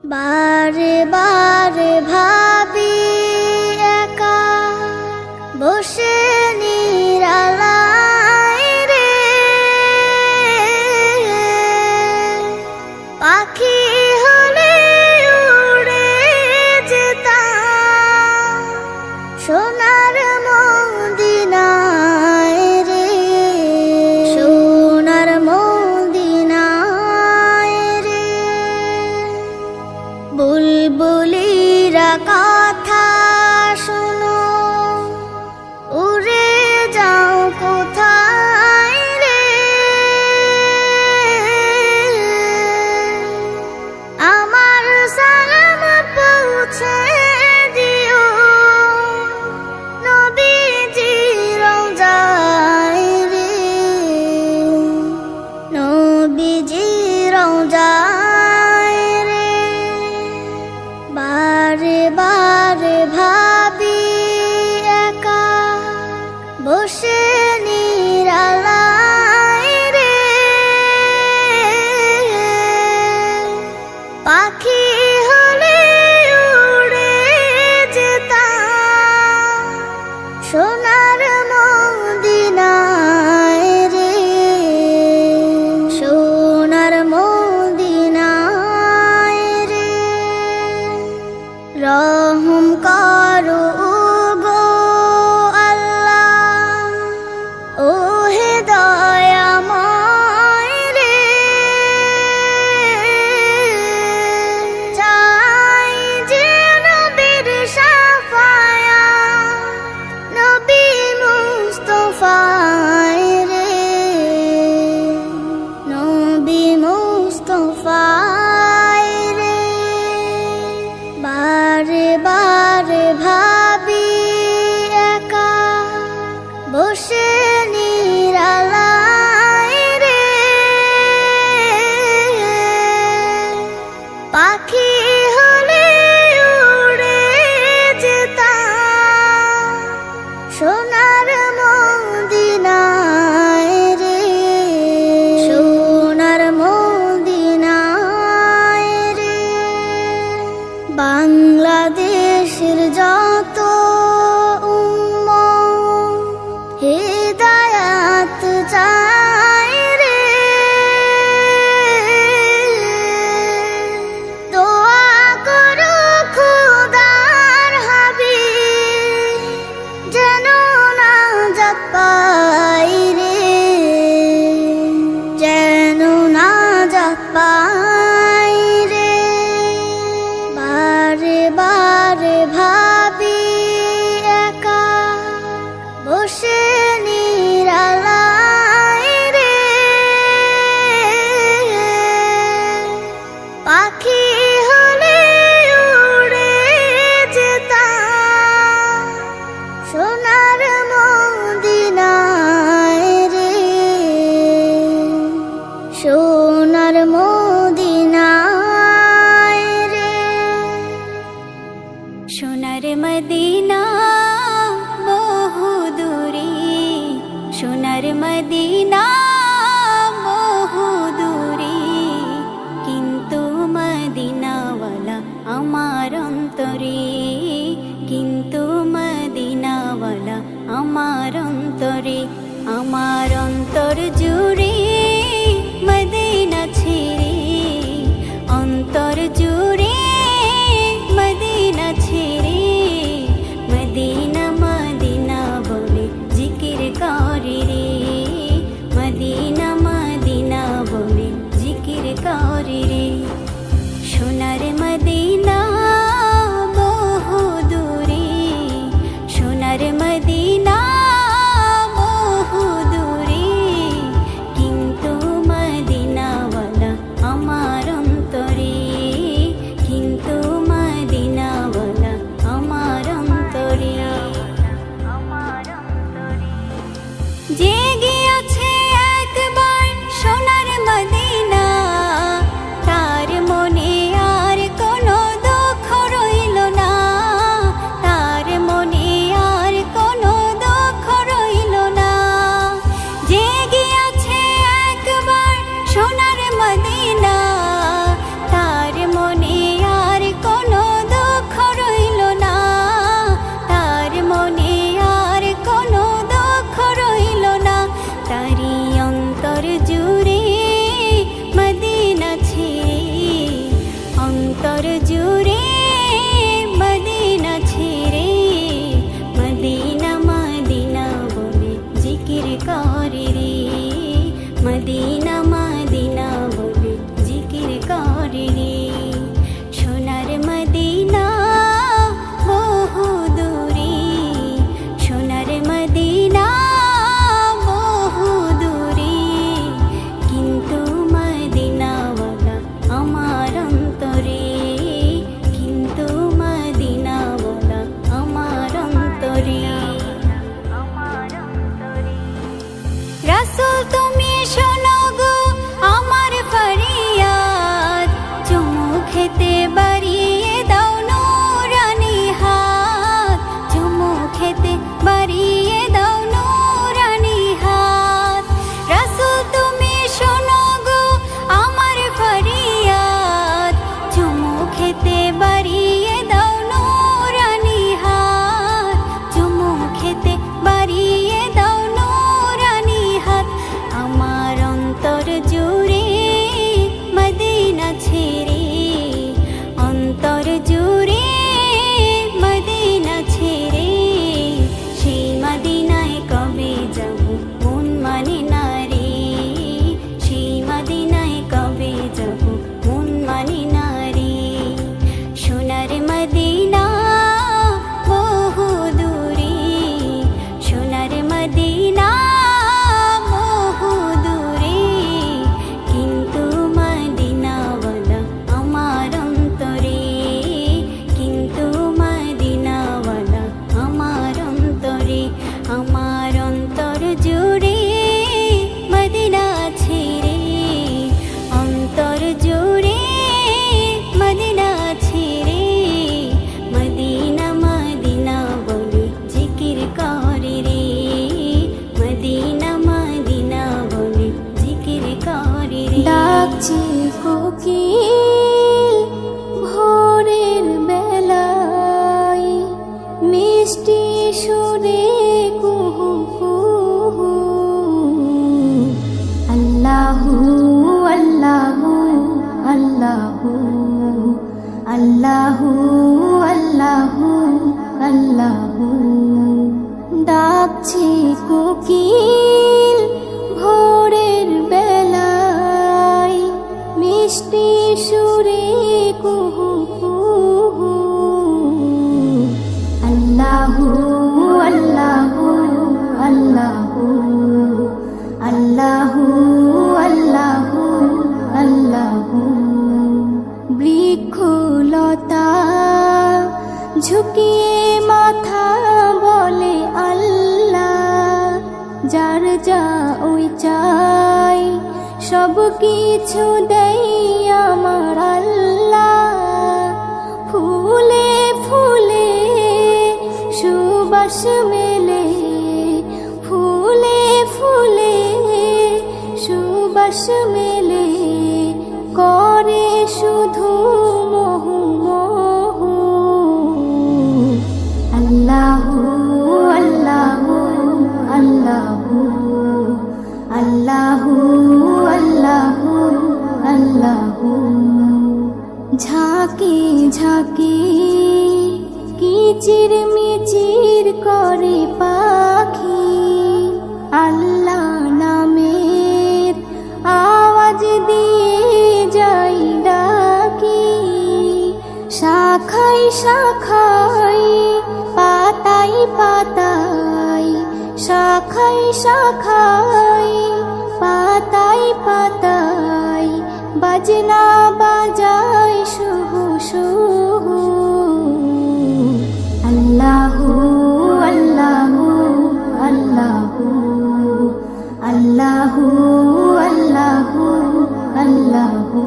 বারে বারে ভাবি একা বসে নিরালায় রে, পাখি হলে উড়ে যেতাম সোনার মদিনায় রে, সোনার মদিনায় রে। বুলবুলিরা কথা শোনো, উড়ে যাও কোথায় রে, আমার সালাম পৌঁছে দিও নবীজি রওজায় রে, নবীজি রওজায় রে। বারে বারে ভাবি একা বসে নিরালায় রে, পাখি হলে উড়ে যেতাম সোনার মদিনায় রে, সোনার মদিনায় রে। রহম করো গো আল্লাহ, ও হে দয়াময় রে, চাই যে নবীর শাফায়াত, নবী মুস্তাফায় রে, নবী মুস্তাফায় রে। বারে বারে ভাবি একা বসে নিরালায় রে, পাখি হলে উড়ে যেতাম সোনার মদিনায় রে, সোনার মদিনায় রে। বাংলাদেশের যত উম্মত হিদায়াত চায় রে, দোয়া করো খোদার হাবিব যেন নাজাত পাই রে, যেন নাজাত পাই রে। বারে বারে ভাবি একা বসে নিরালায় রে, পাখি হলে উড়ে যেতাম সোনার মদিনায় রে, সোনার মদিনায় রে। সোনার মদিনা বহু দূরে, সোনার মদিনা বহু দূরে, কিন্তু মদিনাওয়ালা আমার অন্তরে, কিন্তু মদিনাওয়ালা আমার অন্তরে, আমার অন্তর জুড়ে মদিনা ছেড়ে, অন্তর জুড়ে মদিনা ছেড়ে, মদিনা মদিনা বলে জিকির করে রে, মদিনা মদিনা বলে জিকির করে রে। সোনার মদিনা বহু দূরে, সোনার মদিনা বহু দূরে, কিন্তু মদিনাওয়ালা আমার অন্তরে, কিন্তু মদিনাওয়ালা আমার অন্তরে, আমার অন্তরে। জেগে আছে একবার সোনার মদিনা, তার মনে আর কোনো অন্তর জুড়ে মদিনা ছেড়ে মদিনা মদিনা বলে জিকির করে রে, মদিনা মদিনা বলে জিকির করে রে। সোনার মদিনা বহু দূরে, সোনার মদিনা বহু দূরে, কিন্তু মদিনাওয়ালা আমার অন্তরে, কিন্তু মদিনাওয়ালা আমার অন্তরে। রাসূল তুমি শোনো গো আমার ফরিয়াদ, চুমু খেতে বাড়িয়ে দাও নূরানি হাত, চুমু খেতে বাড়িয়ে দাও নূরানি হাত। রাসূল তুমি শোনো গো আমার ফরিয়াদ, চুমু খেতে বাড়িয়ে দাও নূরানি হাত, চুমু খেতে বাড়িয়ে দাও নূরানি হাত। আমার অন্তর জুড়ে মদিনা ছেড়ে, অন্তর জুড়ে মদিনা ছেড়ে, সেই মদিনায় কবে যাব মন মানে না রে, সেই মদিনায় কবে যাব মন মানে না রে। সোনার মদিনা বহু দূরে, সোনার মদিনা বহু দূরে, কিন্তু মদিনাওয়ালা আমার অন্তরে, কিন্তু মদিনাওয়ালা আমার অন্তরে। আমার অন্তর জুড়ে মদিনা ছেড়ে, অন্তর জুড়ে মদিনা ছেড়ে, মদিনা মদিনা বলে জিকির করে রে, মদিনা মদিনা বলে জিকির করে রে। ডাকছে কোকিল ভোরের বেলায়, মিষ্টি সুরে কুহু কুহু, আল্লাহু আল্লাহু আল্লাহু আল্লাহু আল্লাহু আল্লাহু। ডাকছে কোকিল ভোরের বেলায়, মিষ্টি সুরে কুহু কুহু, আল্লাহু আল্লাহু আল্লাহু আল্লাহু আল্লাহু আল্লাহু। বৃক্ষলতা ঝুঁকিয়ে মাথা বলে আল্লাহ, যার যা ওই চাই সব কিছু দেই আমার আল্লাহ। ফুলে ফুলে সুবাস মেলে, ফুলে ফুলে সুবাস মেলে, করে শুধু মোহু মোহু, আল্লাহু আল্লাহু আল্লাহু আল্লাহু আল্লাহু আল্লাহু। ঝাঁকে ঝাঁকে কিচির মিচির করে পাখি, আল্লাহ নামের আওয়াজ দিয়ে যাই ডাকি। শাখায় শাখায় পাতায় পাতায়, শাখায় শাখায় পাতায় পাতায়, বাজনা বাজায় শুহু শুহু, আল্লাহু আল্লাহু আল্লাহু আল্লাহু আল্লাহু আল্লাহু।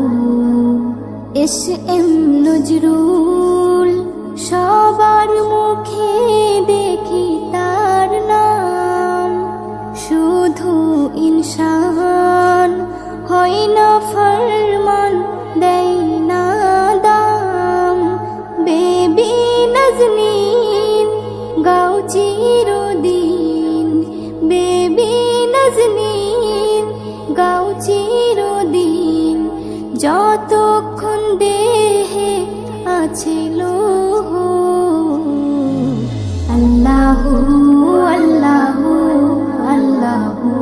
এস এম নজরুল সবার মুখে দেখি তার নাম, শুধু ইনসান হয় না ফরমান, দেয় না দাম। বেবি নাজনীন গাও চিরদিন, বেবি নাজনীন গাও চিরদিন, যতক্ষণ দেহে ছিল আল্লাহু আল্লাহু আল্লাহু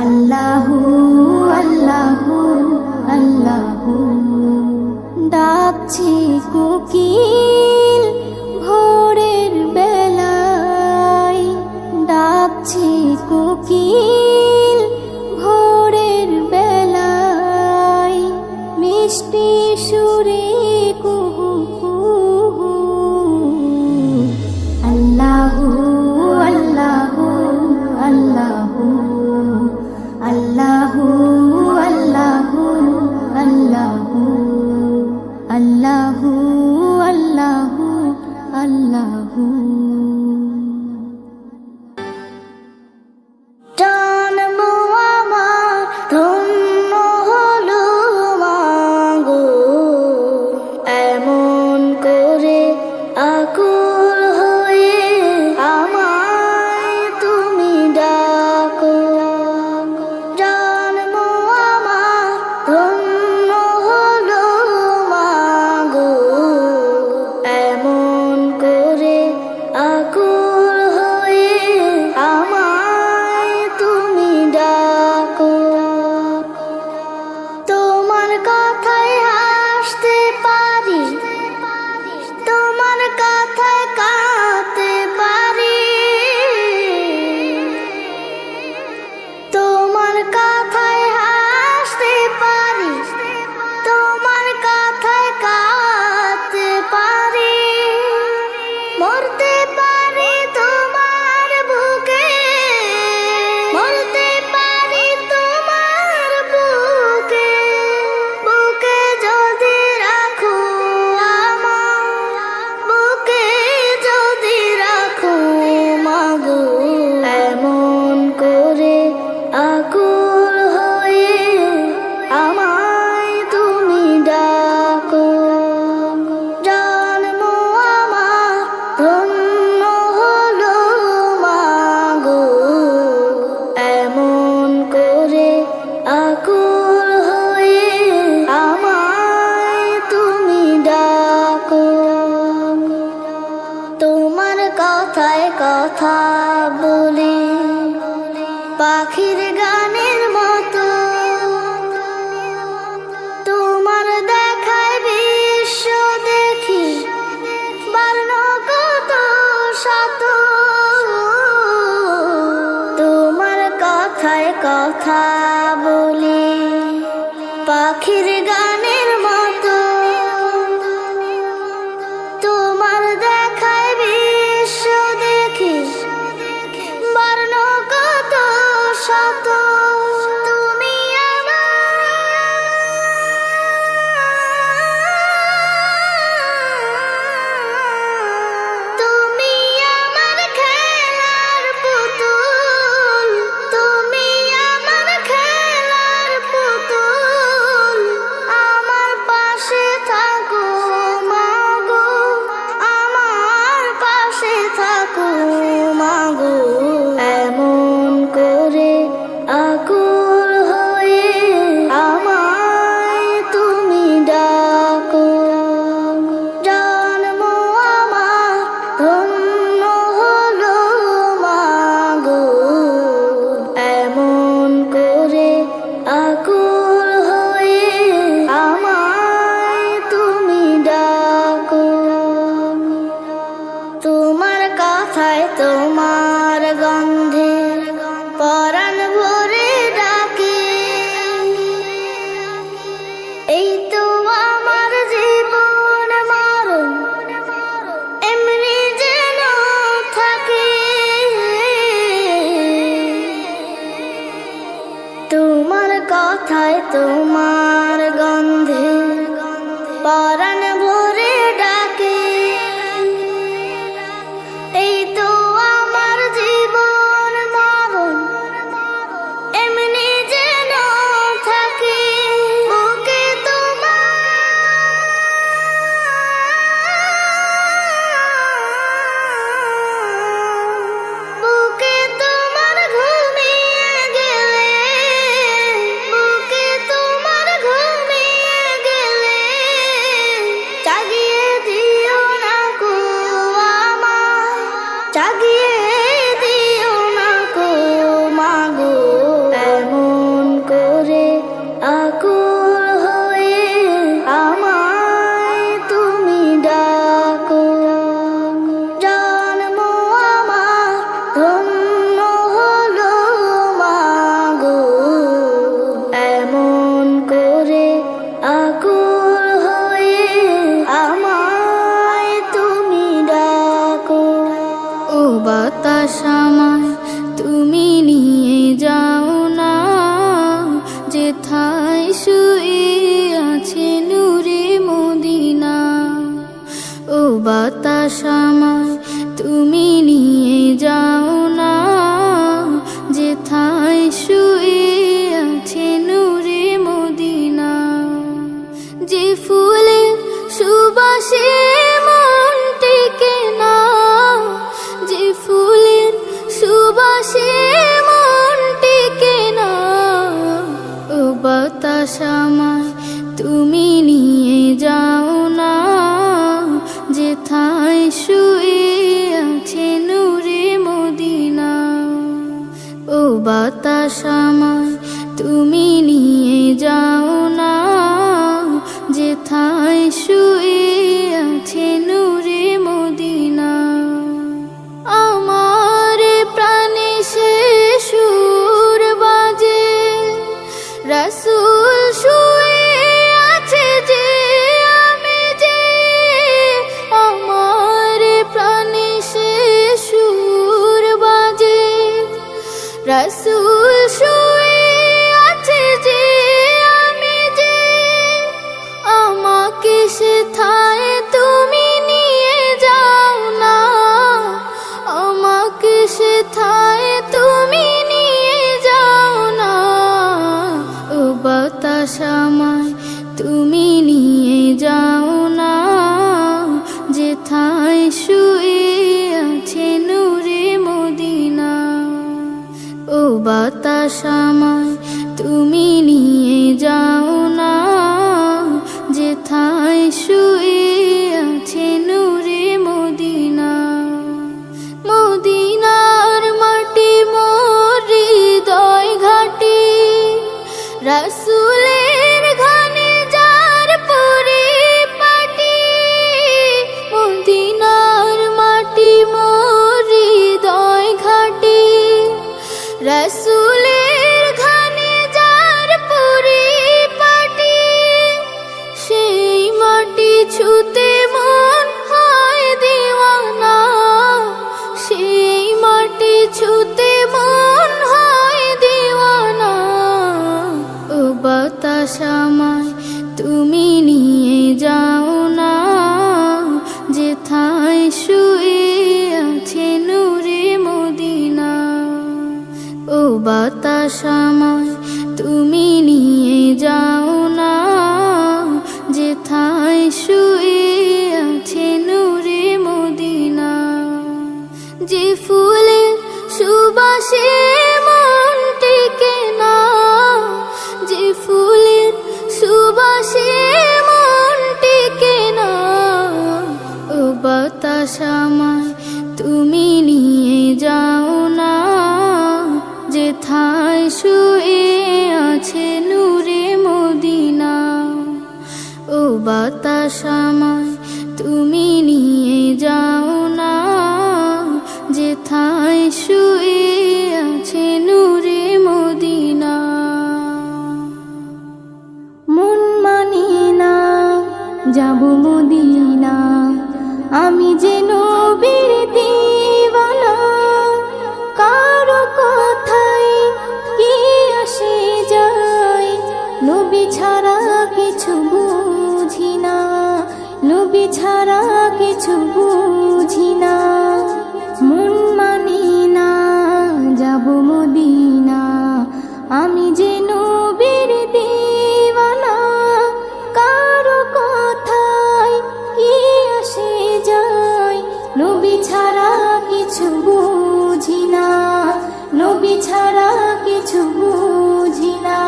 আল্লাহু আল্লাহু আল্লাহু ডাকছে কোকিল ভোরের বেলায় ডাকছে কোকিল ভোরের বেলায় মিষ্টি সুরে কুহু কুহু আল্লাহু আল্লাহু আল্লাহু আল্লাহু আল্লাহু আল্লাহু আল্লাহু আল্লাহু আল্লাহু জন্ম আমার ধন্য হলো মাগো, এমন করে আকুল হয়ে আমায় তুমি ডাকো। জন্ম আমার ধন্য হলো মাগো, এমন করে আকুল হয়ে আমায় তুমি ডাকো। তোমার কথায় হাসতে পারি, তোমার কথায় কাঁদতে পারি, তোমার কথায় হাসতে পারি, তোমার কথায় কাঁদতে পারি, মরতে পারি তোমার বুকে, মরতে পারি তোমার বুকে, বুকে যদি রাখো আমার, বুকে যদি রাখো মাগো, এমন করে আকুল হয়ে আমায় তুমি ডাকো। জন্ম আমার ধন্য হলো মাগো, এমন করে আকুল হয়ে আমায় তুমি ডাকো। তোমার কথায় কথা বলি পাখির গানের মতো, তোমার দেখায় বিশ্ব দেখি বর্ণ কত শত। তোমার কথায় কথা বলি পাখির গানের মতো, তোমার দেখায় বিশ্ব দেখি বর্ণ কত শত। তুমি তুমি আমার খেলার পুতুল, তুমি আমার খেলার পুতুল, আমার পাশে থাকো মাগো, আমার পাশে থাকো মাগো, এমন করে আকুল হয়ে আমায় তুমি ডাকো। জন্ম আমার ধন্য হলো মাগো, এমন করে আকুল হয়ে আমায় তুমি ডাকো। তোমার কথায় তোমার গন্ধে পরাণ ভরে ডাকে, এই তো আমার জীবন মরণ এমনি যেন থাকে। তোমার কথায় তোমার গন্ধে পরাণ ভরে ডাকে, এই তো আমার জীবন মরণ এমনি যেন থাকে। বুকে বুকে তোমার ঘুমিয়ে গেলে, বুকে তোমার ঘুমিয়ে গেলে যে ফুলের সুবাসে মন টেকে না, যে ফুলের সুবাসে মন টেকে না, ও বাতাস আমায় তুমি নিয়ে যাও না, যেথায় শুয়ে আছে নূরে মদিনা। ও বাতাস আমায় তুমি নিয়ে যাও না, যেথায় শুয়ে আছে নূরে মদিনা। আমার প্রাণে সে সুর বাজে, রাসূল শুয়ে আছে যে আমি যে, আমার প্রাণে সে সুর বাজে, রাসূল শুয়ে আছে যে আমি যে, আমাকে সেথায় তুমি নিয়ে যাও না, আমাকে সেথায় তুমি নিয়ে যাও না, ও বাতাস আমায় তুমি নিয়ে যাও না, যেথায় শুয়ে আছে নূরে মদিনা। ও বাতাস আমায় তুমি নিয়ে যাও না, যেথায় শুয়ে আছে নূরে মদিনা। মদিনার মাটি মোর হৃদয় ঘাটি, রাসূলের ঘানে যার পরিপাটি, মদিনার মাটি মোর হৃদয় ঘাটি, রাসূলের ঘানে যার পরিপাটি, সেই মাটি ছুতে মন হয় দিওয়ানা, সেই মাটি ছুতে মন হয় দিওয়ানা। ও বাতাস আমায় তুমি নিয়ে যাও না, যেথায় শুয়ে আছে নূরে মদিনা। ও বাতাস আমায় তুমি নিয়ে যাও না, যেথায় শুয়ে আছে নূরে মদিনা। যে ফুলের সুবাসে মন টেকে না, যে ফুলের সুবাসে মন টেকে না, ও বাতাস আমায় তুমি নিয়ে যাও না, যেথায় শুয়ে আছে নূরে মদিনা। ও বাতাস আমায় তুমি নিয়ে যাও না, যেথায় শুয়ে আছে নূরে মদিনা। মন মানি না যাব মদিনা, আমি যে নবীর দিওয়ানা, কারো কথায় কি আসে যায়, নবী ছাড়া কিছু বুঝি না, নবী ছাড়া কিছু বুঝি না। মন মানি না যাব মদিনা, আমি যে নবীর দিওয়ানা, কারো কথায় কি আসে যায়, নবী ছাড়া কিছু বুঝি না, নবী ছাড়া কিছু বুঝি না,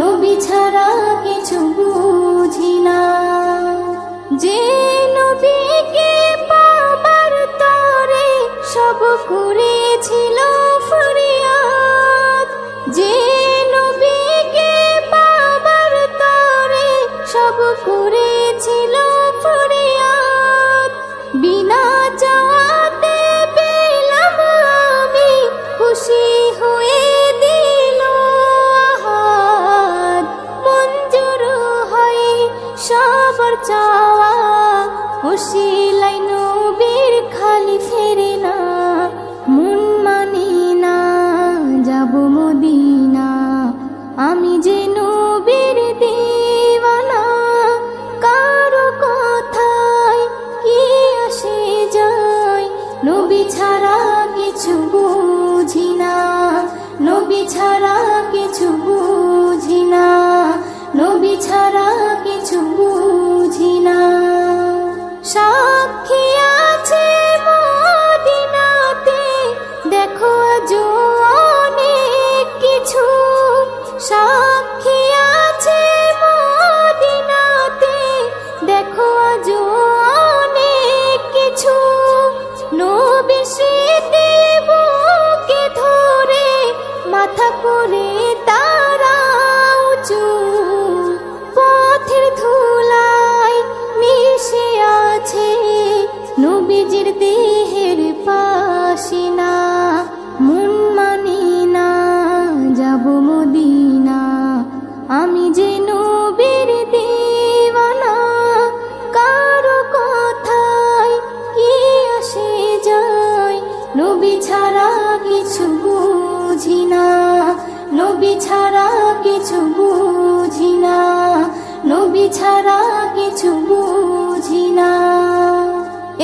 নবী ছাড়া কিছু বুঝি না। যে নবীকে পাবার তরে সব করেছিল ফরিয়াদ, যে নবীকে পাবার তরে সব করেছিল ফরিয়াদ, বিনা চাওয়াতে পেলাম আমি, খুশি হয়ে দিল আহাদ, মঞ্জুর হয় সবার চাওয়া, ওসিলাই নবীর খালি ফেরে না। মন মানি না যাব মদিনা, আমি যে নবীর দিওয়ানা, কারো কথায় কি আসে যায়, নবী ছাড়া কিছু বুঝি না, নবী ছাড়া কিছু বুঝি না, নবী ছাড়া কিছু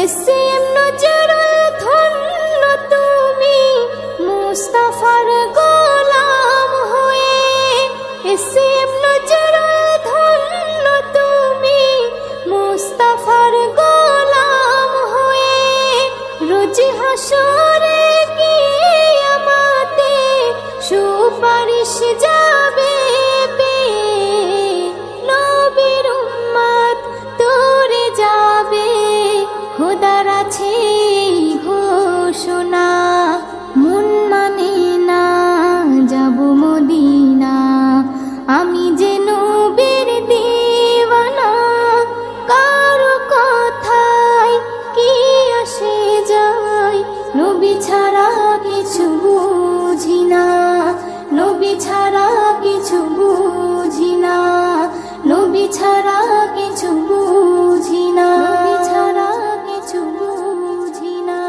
এসএম নজরুল ধন্য তুমি মুস্তাফার গোলাম হয়ে, এসএম নজরুল ধন্য তুমি মুস্তাফার গোলাম হয়ে, রোজ হাসরে কিয়ামতে সুপারিশ যাবে পেয়ে, নবীর উম্মত তোরে যাবে খোদার আছে ঘোষণা। মন মানে না যাব মদিনা, আমি যে নবীর দিওয়ানা। কারো কথায় কি আসে যায়, নবী ছাড়া কিছু বুঝি না, নবী ছাড়া কিছু বুঝি না, নবী ছাড়া কিছু বুঝি না, নবী ছাড়া কিছু বুঝি না।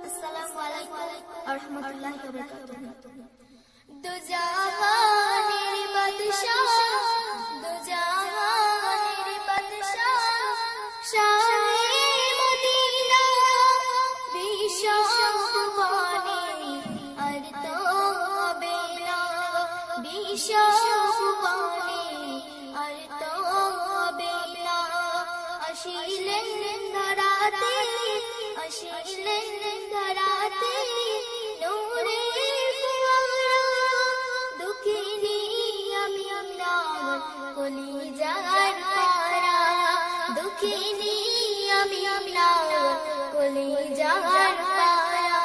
আসসালামু আলাইকুম ওয়া রাহমাতুল্লাহি ওয়া বারাকাতুহু। দো জাহানের বাদশাহ, দো জাহানের বাদশাহ, শাহে মদিনা, বিশ্ব ভুবনে আর তো হবে না, বিশ্ব ভুবনে আর তো হবে না। আসিলেন ধরাতে, আসিলেন ধরাতে, নূরের ফোয়ারা, দুঃখিনী আমি আপনার কলিজার পারা, দুঃখিনী আমি আপনার কলিজার পারা।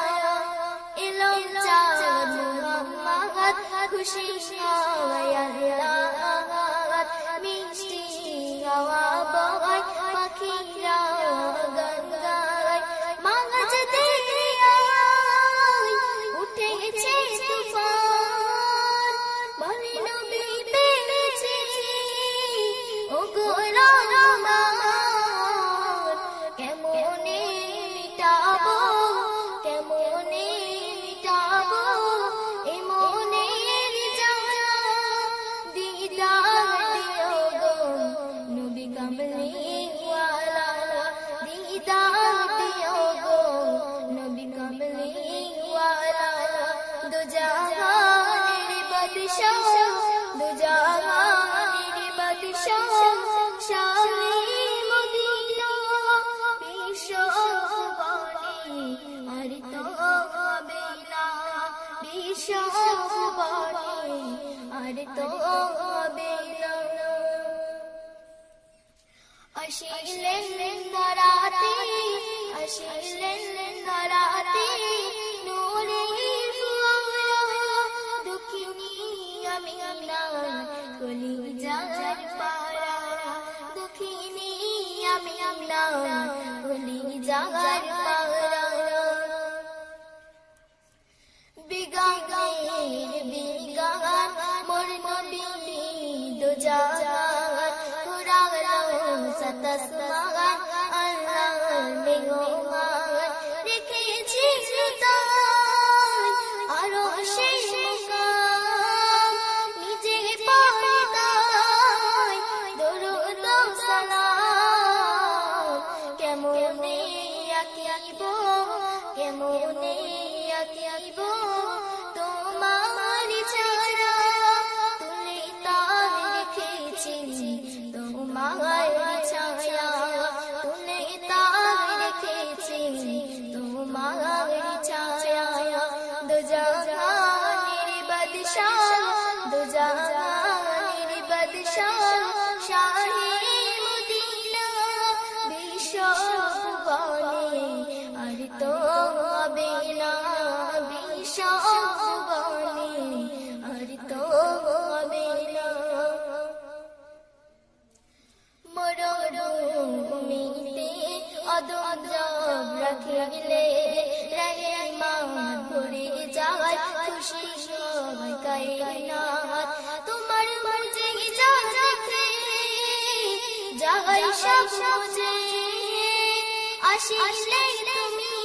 এলো চাঁদ মুহাম্মদ, খুশি হয় আল্লাহ, মিষ্টি হাওয়া বয়, পাখিরা গান গায়, মাঝ দরিয়ায় উঠেছে তুফান, বলে নবী পেয়েছে ওগো রহমান। কেমনে মিটাবো, কেমনে মিটাবো এ মনের জ্বালা, দিদার দিও গো নবী কামলিওয়ালা, দিদার দিও গো নবী কামলিওয়ালা। দো জাহানের বাদশাহ, দো জাহানের বাদশাহ, শাহে মদিনা, বিশ্ব ভুবনে আর তো হবে না, বিশ্ব ভুবনে আর তো হবে না। আসিলেন ধরাতে, আসিলেন ধরাতে, নূরের ফোয়ারা, দুঃখিনী আমি আপনার কলিজার পারা, দুঃখিনী আমি আপনার কলিজার পারা। বিগানের বিগান মোর নবী দো জাহান, কুরালো সাতাসমান আল্লাহর মেহমান, রেখেছি তাই আরশের মুকাম, নিজে পারে তাই দরুদ ও সালাম। কেমনে আঁকিব, কেমনে আঁকিব তোমার ছায়া, তুলে তার রেখেছি তোমার ছায়া, তুলে তার রেখেছি তোমার ছায়া। দো জাহানের বাদশাহ, দো জাহানের বাদশাহ, শাহে মদিনা, বিশ্ব ভুবনে আর তো হবে না, বিশ্ব ভুবনে আর তো হবে না। মরুভূমিতে অদম জব রাখিলে, রহমান ভরে যায় খুশি সবাই কায়নাত, তোমার মর্জি যা দেখে যায় সব বুঝে। আসিলে তুমি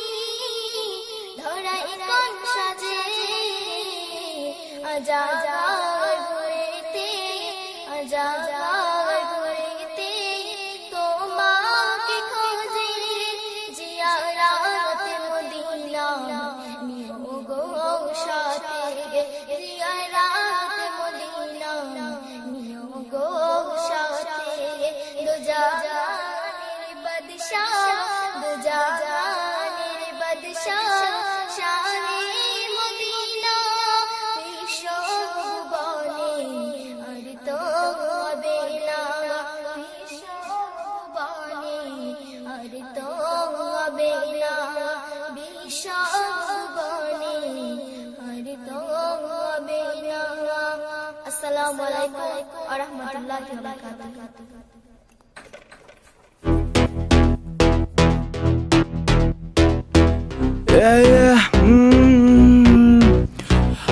ধরাই কোন সাজে, আজাদ ঘুরেতে, আজাদ ঘুরেতে তোমার अस्सलाम वालेकुम और रहमतुल्लाहि व बरकातुहू।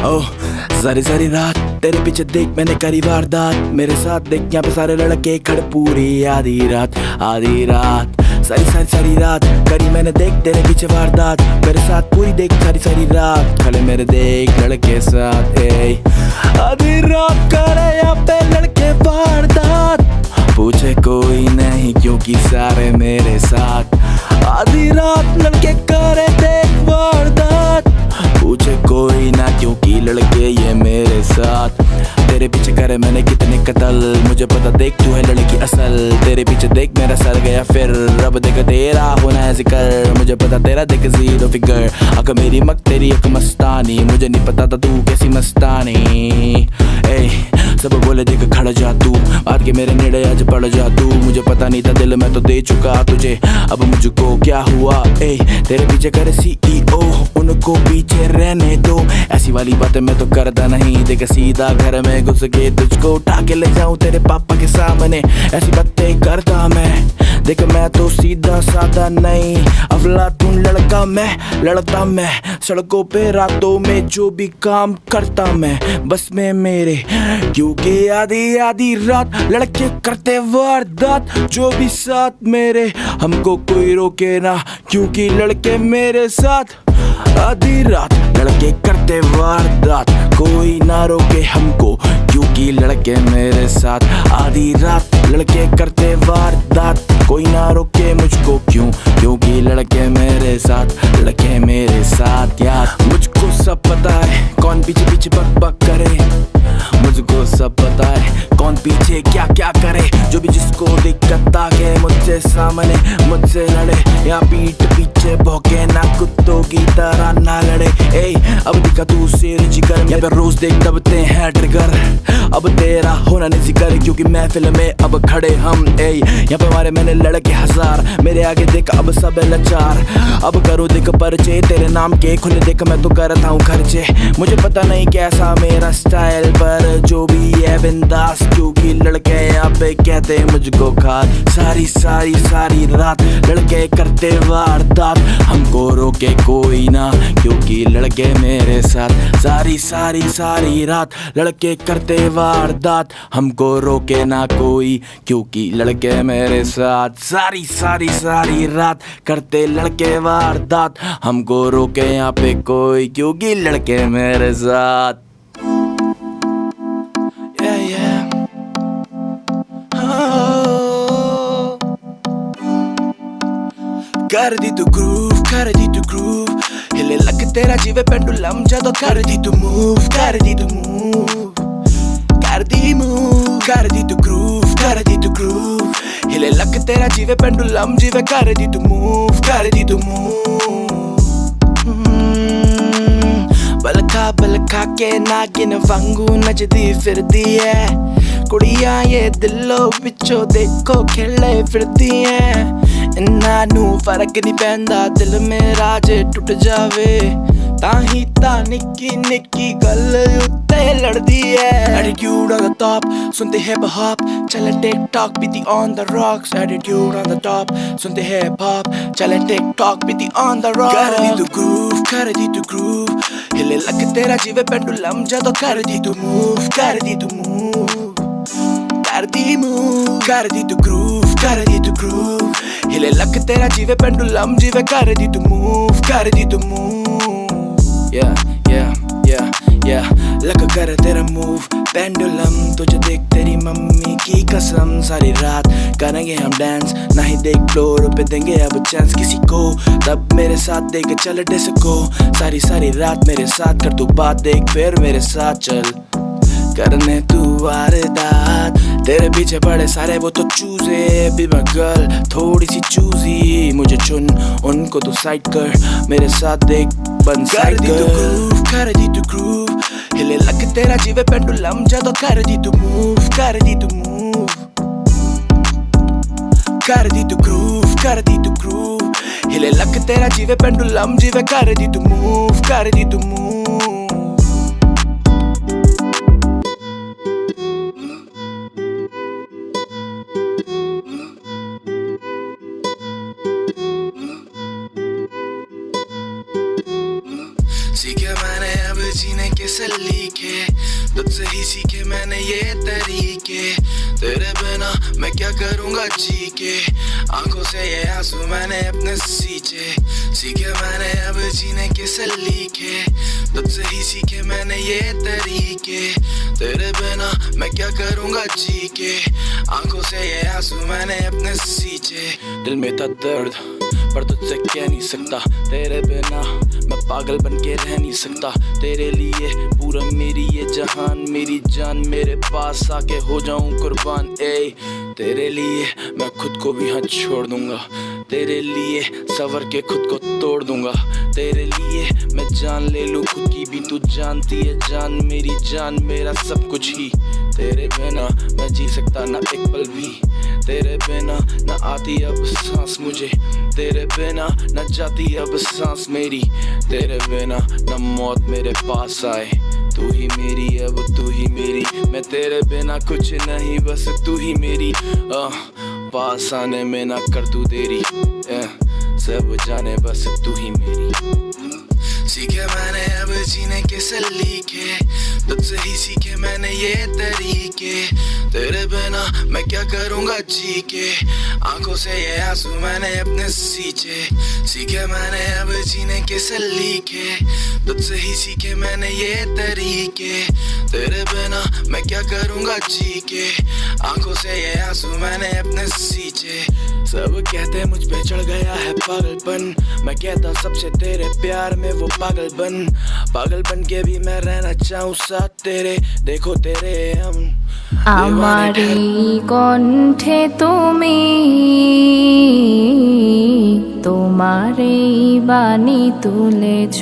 Oh, सारी सारी रात तेरे पीछे देख मैंने करी वारदात। मेरे साथ देख यहाँ पे सारे लड़के खड़े पूरी आधी रात सारी सारी सारी रात करी मैंने देख तेरे पीछे वारदात। मेरे साथ पूरी देख सारी सारी रात खड़े मेरे देख लड़के साथ। आधी रात करे यहाँ पे लड़के वारदात, पूछे कोई नहीं क्योंकि सारे मेरे साथ। आधी रात लड़के करे देख वारदात, पूछे कोई ना क्योंकि लड़के ये मेरे साथ। तेरे पीछे करे मैंने कितने कत्ल, मुझे पता देख तू है लड़की असल। तेरे पीछे देख मेरा सर गया फिर, रब देख तेरा होना है जिक्र। मुझे पता तेरा देख जीरो फिगर, अक मेरी मक तेरी एक मस्तानी। मुझे नहीं पता था तू कैसी मस्तानी। सब बोले देख खड़ा जा तू, बात के मेरे नेड़े आज पड़ जा तू। मुझे पता नहीं था दिल में तो दे चुका तुझे, अब मुझको क्या हुआ। तेरे पीछे करे CEO, उनको पीछे रहने दो। ऐसी वाली बातें मैं तो करता नहीं, देख सीधा घर में घुस के तुझको उठा के ले जाऊं तेरे पापा के सामने। ऐसी बातें करता मैं, देख मैं तो सीधा साधा नहीं, अफलातून लड़का मैं, लड़ता मैं सड़कों पे रातों में जो भी काम करता मैं बस में मेरे। क्योंकि आधी आधी रात लड़के करते वारदात, जो भी साथ मेरे हमको कोई रोके ना क्योंकि लड़के मेरे साथ। आधी रात लड़के करते वारदात, कोई ना रोके हमको क्योंकि लड़के मेरे साथ। आधी रात लड़के करते वारदात, कोई ना रोके मुझको क्योंकि लड़के मेरे साथ, लड़के मेरे साथ। यार मुझको सब पता है कौन पीछे पीछे बक बक करे, मुझको सब पता है कौन पीछे क्या क्या करे। जो भी जिसको दिक्कत आगे मुझसे सामने मुझसे लड़े, या पीठ पीछे भौंके ना कुत्तों की तरह ना लड़े। अब दिखा तू शेर जिगर, यहाँ पे रोज देख दबते हैं ट्रिगर। अब तेरा होना नहीं जिक्र क्योंकि महफिल में अब खड़े हम। यहाँ पे हमारे मैंने लड़के हजार, मेरे आगे देख अब सब लाचार। अब करो देख परिचय तेरे नाम के, खुले देख मैं तो करता हूँ खर्चे। मुझे पता नहीं कैसा मेरा स्टाइल, पर जो भी है बिंदास क्योंकि लड़के यहाँ पे कहते मुझको खास। सारी सारी सारी रात लड़के करते वारदात, हमको रोके कोई ना क्योंकि लड़के मेरे साथ। सारी सारी सारी रात लड़के करते वारदात, हमको रोके ना कोई क्योंकि लड़के मेरे साथ। सारी सारी सारी रात करते लड़के वारदात, हमको रोके यहाँ पे कोई क्योंकि लड़के मेरे साथ। कर दी तू ग्रूव, कर दी तू ग्रूव, हिले लग तेरा जीवे पेंडुलम जदों कर दी तू मूव, कर दी तू मूव, कर दी मूव, कर दी तू ग्रूव, कर दी तू ग्रूव, हिले लग तेरा जीवे पेंडुलम जीवे कर दी तू मूव, कर दी तू मूव। बलखा के नागिन वांगू नचदी फिरदी है कुड़ियां ये दिलों पिछो देखो खेले फिरदी है। इन्ना नू फर्क नहीं पैंदा दिल मेरा जे टुट जावे, ताही ता निक्की निक्की गल उत्ते लड़दी है। Attitude on the top, सुनते hip hop, चले TikTok बीती on the rocks। Attitude on the top, सुनते hip hop, चले TikTok बीती on the rocks। कर दी तू groove, कर दी तू groove, हिले लग तेरा जीवे पेंडुलम जदों कर दी तू move, कर दी तू move, कर दी move, कर दी तू groove, कर दी तू groove, हिले लग तेरा जीवे पेंडुलम जीवे कर दी तू move, कर दी तू move। Yeah, लग कर तेरा मूव पेंडुलम, तुझे देख तेरी मम्मी की कसम। सारी रात करेंगे हम डांस, नहीं देख फ्लोर पे देंगे अब चांस किसी को, तब मेरे साथ देख चल डिस्को। सारी सारी रात मेरे साथ कर तू बात, देख फिर मेरे साथ चल करने तू वारदात। तेरे पीछे पड़े सारे वो तो चूजे, बी माय गर्ल थोड़ी सी चूजी। मुझे चुन उनको तो साइड कर, मेरे साथ देख बन साइड कर। कर दी तू ग्रूव, हिले लग तेरा जीवे पेंडुलम जदों कर दी तू मूव, कर दी तू मूव, कर दी तू ग्रूव, कर दी तू ग्रूव, हिले लग तेरा जीवे पेंडुलम जीवे कर दी तू मूव, कर दी तू मूव। जीने के सलीके, तुझसे ही सीखे मैंने ये तरीके। तेरे बिना मैं क्या करूँगा जी के, आंखों से ये आंसू मैंने अपने सींचे। सीखे मैंने अब जीने के सलीके, तुझसे ही सीखे मैंने ये तरीके। तेरे बिना मैं क्या करूँगा जी के, आंखों से ये आंसू मैंने अपने सींचे। दिल में था दर्द पर तुझसे कह नहीं सकता, तेरे बिना मैं पागल बन के रह नहीं सकता। तेरे लिए पूरा मेरी ये जहान, मेरी जान मेरे पास आके हो जाऊं कुर्बान। ए तेरे लिए मैं खुद को भी हाथ छोड़ दूंगा, तेरे लिए सवर के खुद को तोड़ दूंगा। तेरे लिए मैं जान ले लूं खुद की भी, तू जानती है जान मेरी जान मेरा सब कुछ ही। तेरे बिना मैं जी सकता ना एक पल भी, तेरे बिना न आती अब सांस मुझे, तेरे बिना न जाती अब सांस मेरी। तेरे बिना न मौत मेरे पास आए, तू ही मेरी अब तू ही मेरी। मैं तेरे बिना कुछ नहीं बस तू ही मेरी। पास आने में ना कर तू देरी, सब जाने बस तू ही मेरी। सीखे मैंने अब जीने के सलीके, तुझसे ही सीखे मैंने ये तरीके। तेरे बिना मैं क्या करूँगा जी के, आंखों से ये आंसू मैंने अपने सींचे। सीखे मैंने अब जीने के सलीके, तुझसे ही सीखे मैंने ये तरीके। तेरे बिना मैं क्या करूँगा जी के, आंखों से ये आंसू मैंने अपने सींचे। सब कहते मुझ पे चढ़ गया है पागलपन, मैं कहता सबसे तेरे प्यार में वो पागल बन के भी मैं रहना चाहूँ साथ तेरे। देखो तेरे हम আমারি কণ্ঠে তুমি তোমারে বাণী তুলেছ,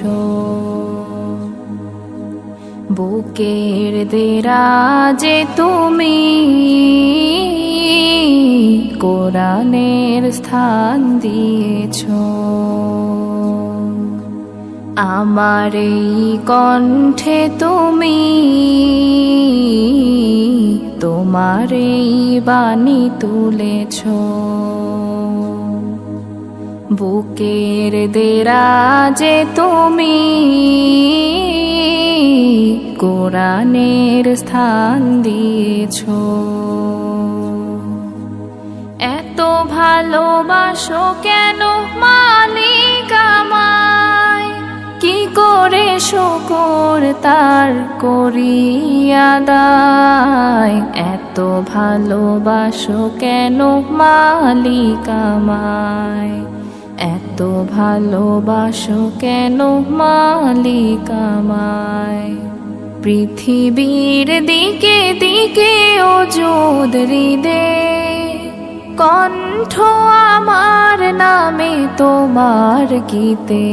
বুকের দেরাজে তুমি কোরআনের স্থান দিয়েছ। আমার এই কণ্ঠে তুমি তোমার এই বাণী তুলেছ, বুকের দেরাজে তুমি কোরআনের স্থান দিয়েছ। এত ভালোবাসো কেন মালিক আমায়, কি করে শুকর তার করিয়া দায়। এত ভালোবাসো কেন মালিক আমায়, এত ভালোবাসো কেন মালিক আমায়। পৃথিবীর দিকে দিকে ওজুদ হৃদে, কণ্ঠ আমার নামে তোমার গীতে।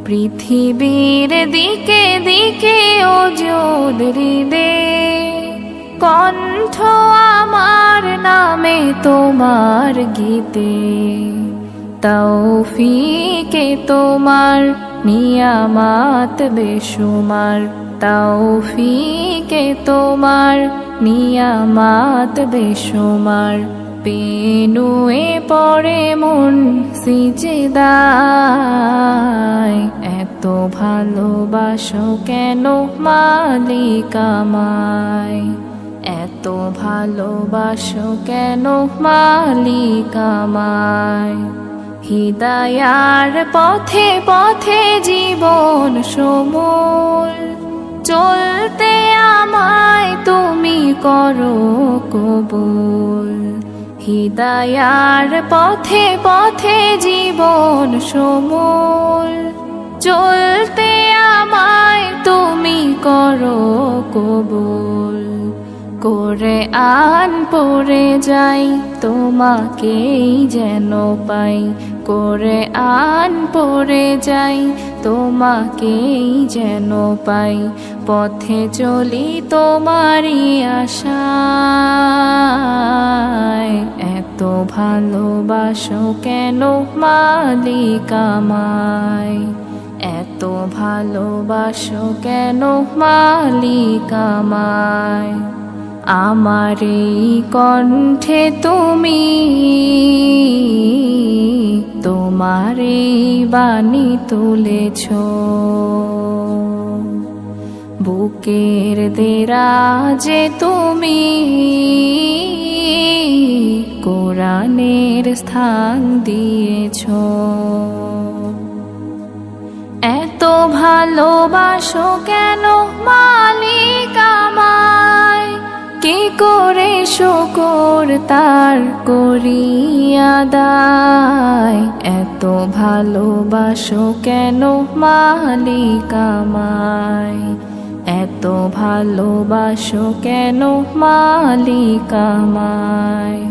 পৃথিবীর দিকে দিকে ওজুদ হৃদে, কণ্ঠ আমার নামে তোমার গীতে। তৌফিকে তোমার নিয়ামত বেশুমার, তৌফিকে তোমার নিয়ামত বেশুমার। পেনুয়ে পড়ে মন সিজদায়, এত ভালোবাসো কেন মালিক আমায়, এত ভালোবাসো কেন মালিক আমায়। হিদায়ার পথে পথে জীবন সমূল, চলতে আমায় তুমি করো কবুল। হিদায়ার পথে পথে জীবন সমূল, চলতে আমায় তুমি করো কবুল। করে আন পড়ে যাই তোমাকেই যেন পাই, করে আন পড়ে যাই তোমাকেই যেন পাই। পথে চলি তোমারই আশায়, এত ভালোবাসো কেন মালিক আমায়, এত ভালোবাসো কেন মালিক আমায়। আমার এই কণ্ঠে তুমি তোমার এই বাণী তুলেছ। বুকের দেরাজে তুমি কোরআনের স্থান দিয়েছ। এত ভালোবাসো কেন মালিক আমায়, কি করে শুকর তার করি আদায়। এত ভালোবাসো কেন মালিক আমায়, এত ভালোবাসো কেন মালিক আমায়,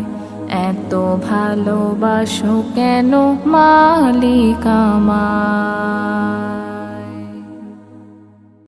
এত ভালোবাসো কেন মালিক আমায়।